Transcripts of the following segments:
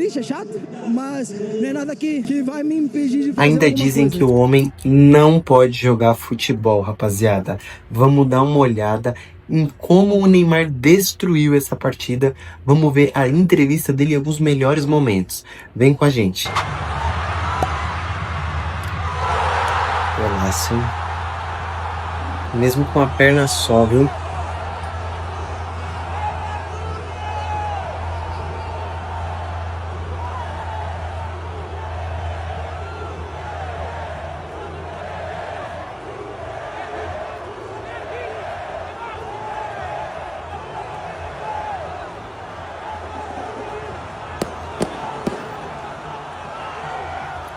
triste, é chato, mas não é nada que vai me impedir de fazer Ainda alguma dizem coisa. que o homem não pode jogar futebol, rapaziada. Vamos dar uma olhada em como o Neymar destruiu essa partida. Vamos ver a entrevista dele em alguns melhores momentos. Vem com a gente. Golaço, hein? Mesmo com a perna só, viu?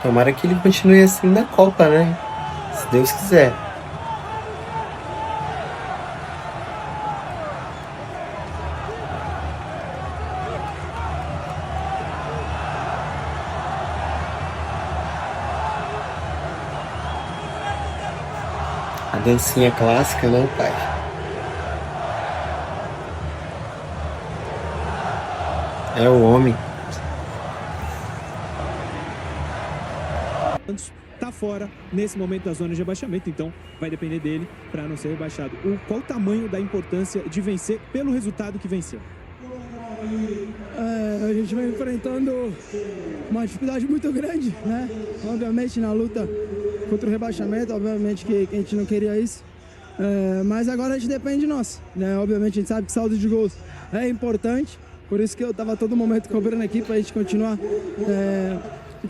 Tomara que ele continue assim na Copa, né? Se Deus quiser. A dancinha clássica, né, pai? É o homem. Tá fora nesse momento da zona de rebaixamento, então vai depender dele para não ser rebaixado. Qual o tamanho da importância de vencer pelo resultado que venceu? A gente vem enfrentando uma dificuldade muito grande, né? Obviamente na luta contra o rebaixamento, obviamente que a gente não queria isso. Mas agora a gente depende de nós, né? Obviamente a gente sabe que saldo de gols é importante, por isso que eu estava todo momento cobrando aqui para a gente continuar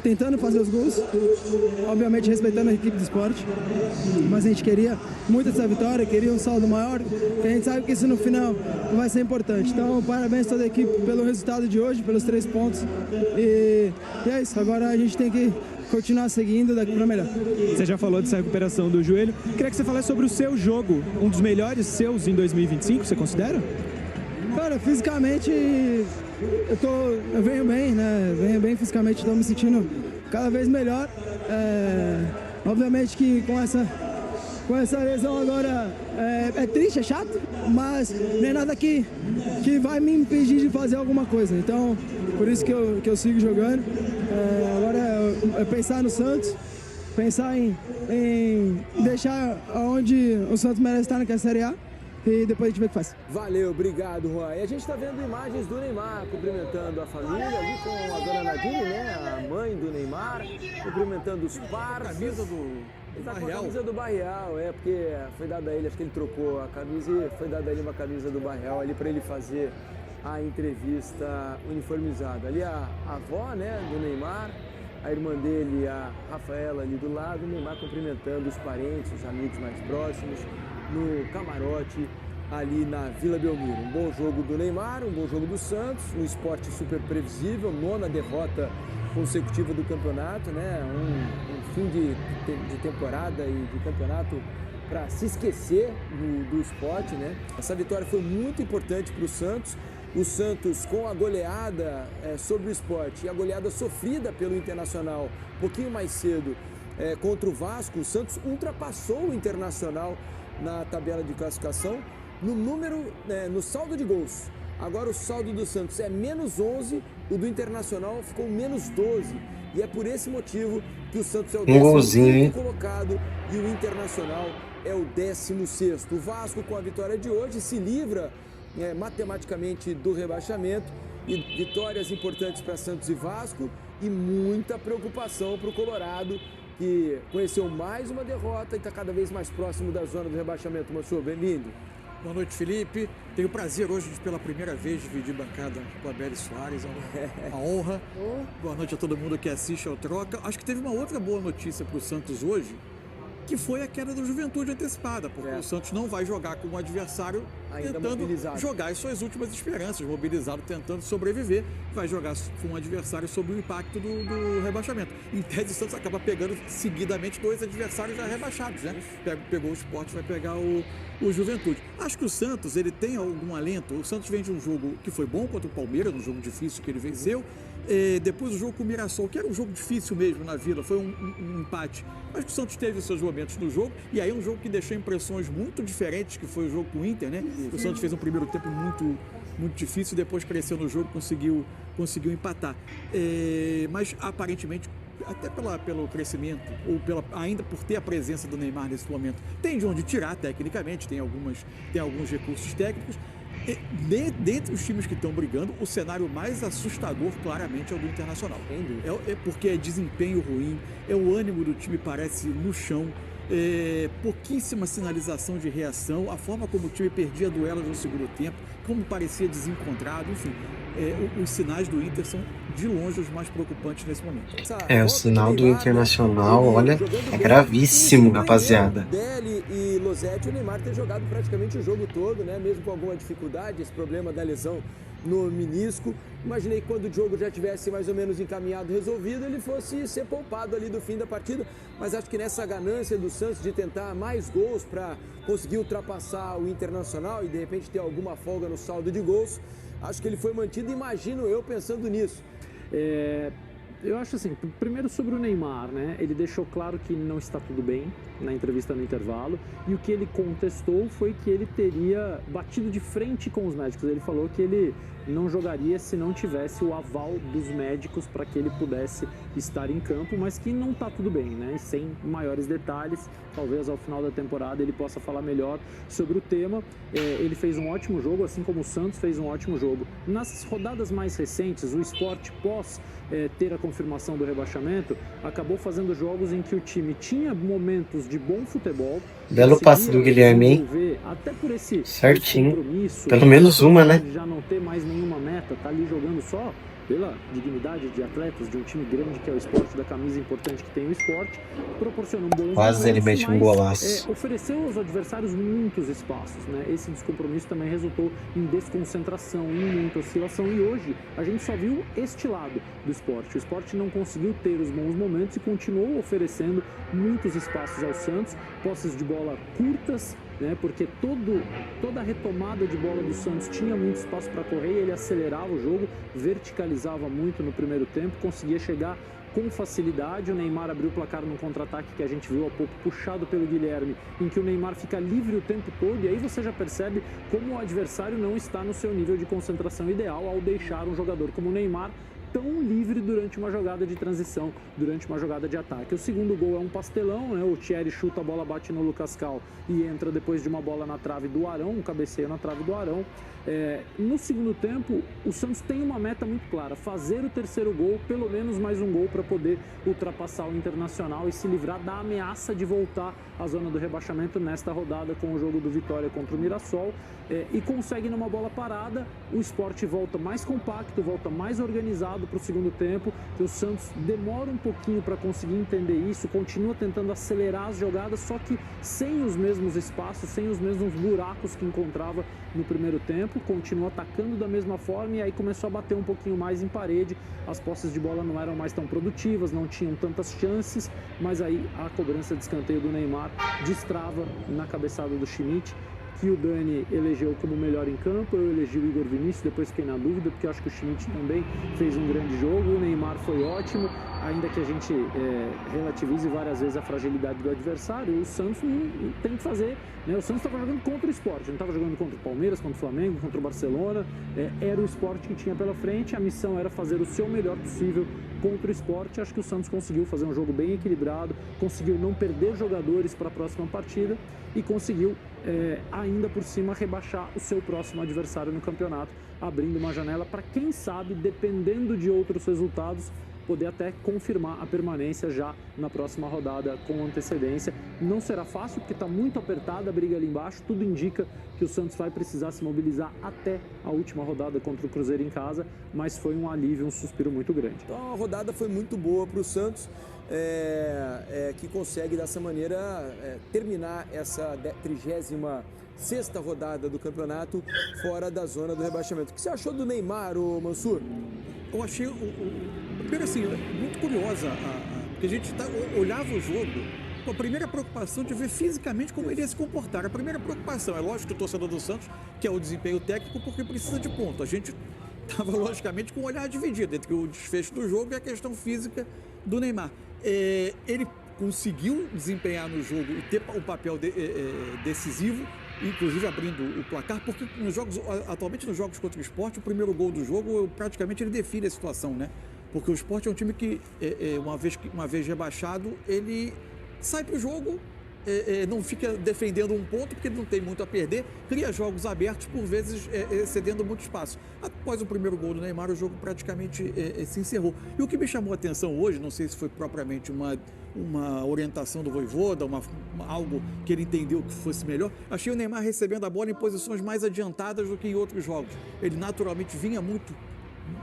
tentando fazer os gols, obviamente respeitando a equipe do Sport, mas a gente queria muito essa vitória, queria um saldo maior, e a gente sabe que isso no final vai ser importante. Então, parabéns a toda a equipe pelo resultado de hoje, pelos 3 pontos, e é isso, agora a gente tem que continuar seguindo daqui para melhor. Você já falou dessa recuperação do joelho, queria que você falasse sobre o seu jogo, um dos melhores seus em 2025, você considera? Cara, fisicamente eu venho bem, né? Venho bem fisicamente, estou me sentindo cada vez melhor. Obviamente que com essa lesão agora é triste, é chato, mas não é nada que vai me impedir de fazer alguma coisa. Então, por isso que eu sigo jogando. Agora é pensar no Santos, pensar em deixar onde o Santos merece estar, que é a Série A. E depois a gente vê o que faz. Valeu, obrigado, Juan. E a gente está vendo imagens do Neymar cumprimentando a família ali com a dona Nadine, né? A mãe do Neymar, cumprimentando os parceiros. Camisa do Barreal. A camisa do Barreal, porque foi dada a ele, acho que ele trocou a camisa e foi dada a ele uma camisa do Barreal ali para ele fazer a entrevista uniformizada. Ali a avó, né, do Neymar, a irmã dele, a Rafaela ali do lado, o Neymar cumprimentando os parentes, os amigos mais próximos, no camarote ali na Vila Belmiro. Um bom jogo do Neymar, um bom jogo do Santos, um esporte super previsível, 9ª derrota consecutiva do campeonato, né? Um fim de temporada e de campeonato para se esquecer do esporte, né? Essa vitória foi muito importante para o Santos com a goleada sobre o Sport e a goleada sofrida pelo Internacional um pouquinho mais cedo contra o Vasco, o Santos ultrapassou o Internacional na tabela de classificação no saldo de gols. Agora o saldo do Santos é menos 11, o do Internacional ficou menos 12. E é por esse motivo que o Santos é o 15º colocado e o Internacional é o 16º. O Vasco, com a vitória de hoje, se livra matematicamente do rebaixamento, e vitórias importantes para Santos e Vasco e muita preocupação para o Colorado, que conheceu mais uma derrota e está cada vez mais próximo da zona do rebaixamento. Mansur, bem-vindo. Boa noite, Felipe. Tenho o prazer hoje de, pela primeira vez, dividir bancada com a Beli Soares. É uma honra. Boa noite a todo mundo que assiste ao Troca. Acho que teve uma outra boa notícia para o Santos hoje, que foi a queda do Juventude antecipada, porque o Santos não vai jogar com um adversário ainda tentando mobilizado, jogar as suas últimas esperanças, mobilizado, tentando sobreviver, vai jogar com um adversário sob o impacto do rebaixamento. Em tese, o Santos acaba pegando seguidamente 2 adversários já rebaixados, né? Pegou o Sport, vai pegar o Juventude. Acho que o Santos, ele tem algum alento. O Santos vem de um jogo que foi bom contra o Palmeiras, um jogo difícil que ele venceu. Depois o jogo com o Mirassol, que era um jogo difícil mesmo na Vila, foi um empate. Mas que o Santos teve os seus momentos no jogo, e aí um jogo que deixou impressões muito diferentes, que foi o jogo com o Inter, né? O Santos fez um primeiro tempo muito difícil, depois cresceu no jogo, conseguiu empatar. Mas aparentemente, até pelo crescimento, ou ainda por ter a presença do Neymar nesse momento, tem de onde tirar tecnicamente, tem alguns recursos técnicos. Dentre os times que estão brigando, o cenário mais assustador claramente é o do Internacional. Porque é desempenho ruim, o ânimo do time parece no chão, pouquíssima sinalização de reação, a forma como o time perdia duelos no segundo tempo, como parecia desencontrado, enfim. Os sinais do Inter são de longe os mais preocupantes nesse momento. O sinal do Internacional, olha, é gravíssimo, rapaziada. Dele e Losetti, o Neymar tem jogado praticamente o jogo todo, né? Mesmo com alguma dificuldade, esse problema da lesão no menisco. Imaginei que quando o jogo já tivesse mais ou menos encaminhado, resolvido, ele fosse ser poupado ali do fim da partida. Mas acho que nessa ganância do Santos de tentar mais gols para conseguir ultrapassar o Internacional e de repente ter alguma folga no saldo de gols, acho que ele foi mantido, imagino eu, pensando nisso. Eu acho assim, primeiro sobre o Neymar, né? Ele deixou claro que não está tudo bem na entrevista no intervalo, e o que ele contestou foi que ele teria batido de frente com os médicos. Ele falou que ele não jogaria se não tivesse o aval dos médicos para que ele pudesse estar em campo, mas que não está tudo bem, né? Sem maiores detalhes, talvez ao final da temporada ele possa falar melhor sobre o tema. Ele fez um ótimo jogo, assim como o Santos fez um ótimo jogo. Nas rodadas mais recentes, o Sport, pós ter a confirmação do rebaixamento, acabou fazendo jogos em que o time tinha momentos de bom futebol. Belo passe do Guilherme, hein? Até por esse certinho. Pelo menos uma, né? Já não ter mais nenhuma meta, tá ali jogando só pela dignidade de atletas de um time grande que é o Sport, da camisa importante que tem o Sport, proporciona um bom quase ele mete um golaço. Ofereceu aos adversários muitos espaços, né? Esse descompromisso também resultou em desconcentração, em muita oscilação, e hoje a gente só viu este lado do Sport. O Sport não conseguiu ter os bons momentos e continuou oferecendo muitos espaços ao Santos, posses de bola curtas, né, porque toda a retomada de bola do Santos tinha muito espaço para correr, ele acelerava o jogo, verticalizava muito no primeiro tempo, conseguia chegar com facilidade. O Neymar abriu o placar num contra-ataque que a gente viu há pouco, puxado pelo Guilherme, em que o Neymar fica livre o tempo todo, e aí você já percebe como o adversário não está no seu nível de concentração ideal ao deixar um jogador como o Neymar tão livre durante uma jogada de transição, durante uma jogada de ataque. O segundo gol é um pastelão, né? O Thierry chuta, a bola bate no Lucas Cal e entra depois de uma bola na trave do Arão, um cabeceio na trave do Arão. No segundo tempo, o Santos tem uma meta muito clara: fazer o terceiro gol, pelo menos mais um gol, para poder ultrapassar o Internacional e se livrar da ameaça de voltar à zona do rebaixamento nesta rodada com o jogo do Vitória contra o Mirassol. E consegue numa bola parada, o Sport volta mais compacto, volta mais organizado para o segundo tempo. O Santos demora um pouquinho para conseguir entender isso, continua tentando acelerar as jogadas, só que sem os mesmos espaços, sem os mesmos buracos que encontrava no primeiro tempo, continua atacando da mesma forma, e aí começou a bater um pouquinho mais em parede. As posses de bola não eram mais tão produtivas, não tinham tantas chances, mas aí a cobrança de escanteio do Neymar destrava na cabeçada do Schmidt, que o Dani elegeu como melhor em campo. Eu elegi o Igor Vinícius, depois fiquei na dúvida, porque eu acho que o Schmidt também fez um grande jogo. O Neymar foi ótimo, ainda que a gente relativize várias vezes a fragilidade do adversário. O Santos não tem que fazer, né? O Santos estava jogando contra o Sport, não estava jogando contra o Palmeiras, contra o Flamengo, contra o Barcelona. Era o Sport que tinha pela frente, a missão era fazer o seu melhor possível contra o Sport. Acho que o Santos conseguiu fazer um jogo bem equilibrado, conseguiu não perder jogadores para a próxima partida e conseguiu ainda por cima rebaixar o seu próximo adversário no campeonato, abrindo uma janela para, quem sabe, dependendo de outros resultados, poder até confirmar a permanência já na próxima rodada com antecedência. Não será fácil, porque está muito apertada a briga ali embaixo. Tudo indica que o Santos vai precisar se mobilizar até a última rodada contra o Cruzeiro em casa, mas foi um alívio, um suspiro muito grande. Então a rodada foi muito boa para o Santos, que consegue dessa maneira terminar essa 36ª rodada do campeonato fora da zona do rebaixamento. O que você achou do Neymar, Mansur? Eu achei, primeiro assim, muito curiosa, porque a gente olhava o jogo com a primeira preocupação de ver fisicamente como ele ia se comportar. A primeira preocupação, é lógico que o torcedor do Santos quer o desempenho técnico porque precisa de ponto. A gente estava, logicamente, com o olhar dividido entre o desfecho do jogo e a questão física do Neymar. Ele conseguiu desempenhar no jogo e ter um papel decisivo. inclusive abrindo o placar, porque atualmente nos jogos contra o Sport, o primeiro gol do jogo praticamente ele define a situação, né? Porque o Sport é um time que, uma vez rebaixado, ele sai para o jogo, não fica defendendo um ponto, porque ele não tem muito a perder, cria jogos abertos, por vezes cedendo muito espaço. Após o primeiro gol do Neymar, o jogo praticamente se encerrou. E o que me chamou a atenção hoje, não sei se foi propriamente uma orientação do Vojvoda, algo que ele entendeu que fosse melhor, achei o Neymar recebendo a bola em posições mais adiantadas do que em outros jogos. Ele naturalmente vinha muito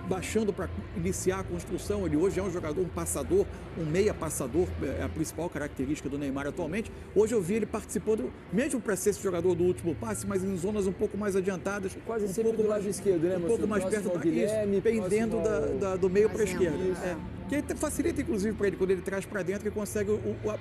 baixando para iniciar a construção. Ele hoje é um jogador, um passador, um meia passador, é a principal característica do Neymar atualmente. Hoje eu vi ele participando, mesmo para ser esse jogador do último passe, mas em zonas um pouco mais adiantadas. Quase sempre do lado esquerdo, né, um pouco mais perto da Guilherme, pendendo do meio para a esquerda. Que facilita, inclusive, para ele, quando ele traz para dentro, que consegue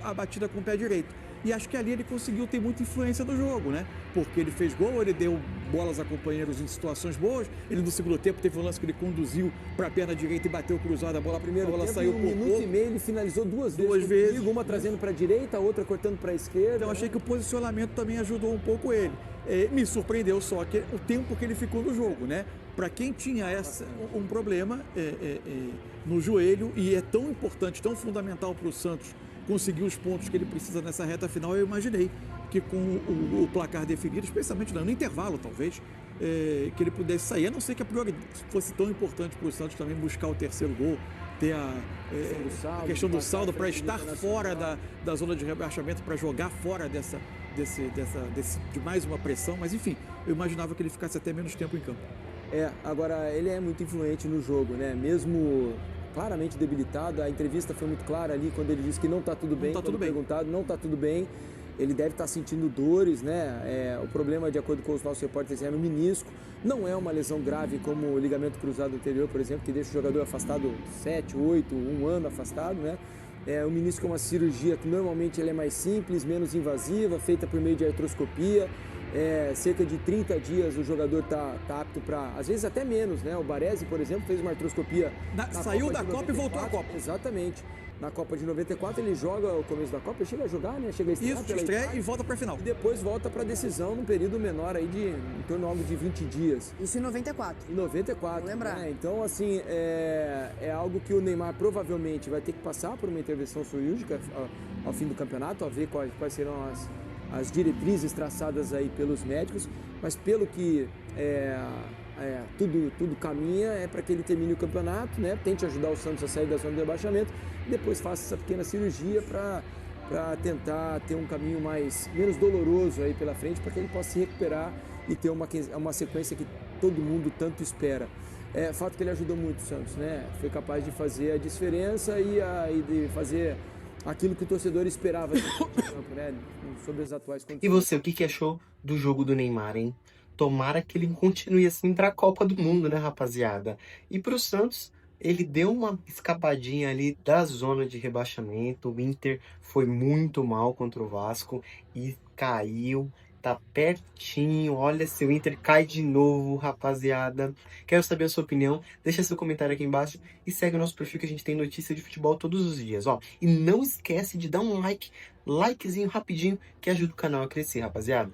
a batida com o pé direito. E acho que ali ele conseguiu ter muita influência no jogo, né? Porque ele fez gol, ele deu bolas a companheiros em situações boas. Ele, no segundo tempo, teve um lance que ele conduziu para a perna direita e bateu cruzada, a bola saiu por minuto e meio, ele finalizou duas vezes. Uma trazendo para a direita, a outra cortando para a esquerda. Então, achei que o posicionamento também ajudou um pouco ele. Me surpreendeu só que o tempo que ele ficou no jogo, né? Para quem tinha um problema no joelho, e é tão importante, tão fundamental para o Santos conseguir os pontos que ele precisa nessa reta final, eu imaginei que com o placar definido, especialmente no intervalo talvez, que ele pudesse sair, a não ser que a priori fosse tão importante para o Santos também buscar o terceiro gol, ter a questão do saldo para estar fora da zona de rebaixamento, para jogar fora de mais uma pressão, mas enfim, eu imaginava que ele ficasse até menos tempo em campo. Agora ele é muito influente no jogo, né? Mesmo claramente debilitado, a entrevista foi muito clara ali quando ele disse que não está tudo bem, perguntado, não está tudo bem, ele deve estar sentindo dores, né? O problema, de acordo com os nossos repórteres, é no menisco, não é uma lesão grave como o ligamento cruzado anterior, por exemplo, que deixa o jogador afastado 7, 8, 1 ano afastado, né? O menisco é uma cirurgia que normalmente ele é mais simples, menos invasiva, feita por meio de artroscopia. Cerca de 30 dias o jogador está apto para, às vezes até menos, né? O Baresi, por exemplo, fez uma artroscopia. Saiu da Copa e voltou à Copa. Exatamente. Na Copa de 94 ele joga o começo da Copa, ele chega a jogar, né? Chega a estrear. Isso, estreia e volta para a final. E depois volta para a decisão num período menor aí em torno algo de 20 dias. Isso em 94. Em 94. Vou lembrar. Né? Então, assim, é algo que o Neymar provavelmente vai ter que passar por uma intervenção cirúrgica ao fim do campeonato, a ver quais serão as diretrizes traçadas aí pelos médicos, mas pelo que tudo caminha para que ele termine o campeonato, né? Tente ajudar o Santos a sair da zona de rebaixamento e depois faça essa pequena cirurgia para tentar ter um caminho menos doloroso aí pela frente, para que ele possa se recuperar e ter uma sequência que todo mundo tanto espera. Fato que ele ajudou muito o Santos, né? Foi capaz de fazer a diferença e de fazer aquilo que o torcedor esperava do campo, né? Sobre as atuais condições. E você, o que achou do jogo do Neymar, hein? Tomara que ele continue assim pra Copa do Mundo, né, rapaziada? E pro Santos, ele deu uma escapadinha ali da zona de rebaixamento. O Inter foi muito mal contra o Vasco e caiu. Tá pertinho, olha, se o Inter cai de novo, rapaziada. Quero saber a sua opinião, deixa seu comentário aqui embaixo e segue o nosso perfil que a gente tem notícia de futebol todos os dias, ó. E não esquece de dar um likezinho rapidinho que ajuda o canal a crescer, rapaziada.